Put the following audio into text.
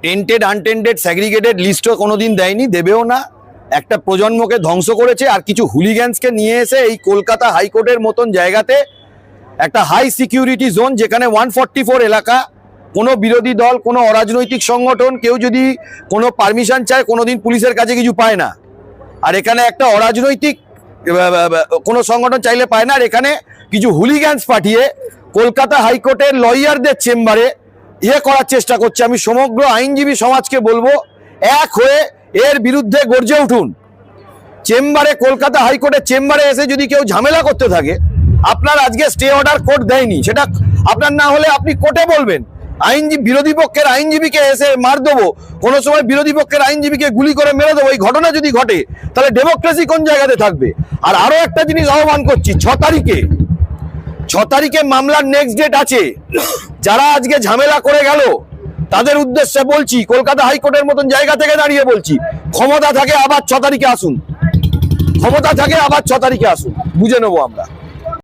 Tainted untainted segregated লিস্টও কোনোদিন দেয়নি, দেবেও না। একটা প্রজন্মকে ধ্বংস করেছে, আর কিছু হুলিগ্যান্সকে নিয়ে এসে এই কলকাতা হাইকোর্টের মতন জায়গাতে একটা হাই সিকিউরিটি জোন, যেখানে 144 এলাকা, কোনো বিরোধী দল, কোনো অরাজনৈতিক সংগঠন কেউ যদি কোনো পারমিশন চায় কোনোদিন পুলিশের কাছে কিছু পায় না। আর এখানে একটা অরাজনৈতিক কোনো সংগঠন চাইলে পায় না। আর এখানে কিছু হুলিগ্যান্স পাঠিয়ে কলকাতা হাইকোর্টের লয়ারদের চেম্বারে করার চেষ্টা করছে। আমি সমগ্র আইনজীবী সমাজকে বলবো, এক হয়ে এর বিরুদ্ধে গর্জে উঠুন। চেম্বারে, কলকাতা হাইকোর্টের চেম্বারে এসে যদি কেউ ঝামেলা করতে থাকে, আপনার আজকে স্টে অর্ডার কোর্ট দেয়নি, সেটা আপনার না হলে আপনি কোর্টে বলবেন। আইনজীবী, বিরোধী পক্ষের আইনজীবীকে এসে মার দেবো, কোনো সময় বিরোধী পক্ষের আইনজীবীকে গুলি করে মেরে দেবো, এই ঘটনা যদি ঘটে তাহলে ডেমোক্রেসি কোন জায়গাতে থাকবে? আর আরো একটা জিনিস আহ্বান করছি, 6 তারিখে মামলার নেক্সট ডেট আছে। যারা আজকে ঝামেলা করে গেল তাদের উদ্দেশ্যে বলছি, কলকাতা হাইকোর্টের মতন জায়গা থেকে দাঁড়িয়ে বলছি, ক্ষমতা থাকে আবার 6 তারিখে আসুন, ক্ষমতা থাকে আবার 6 তারিখে আসুন, বুঝে নেবো আমরা।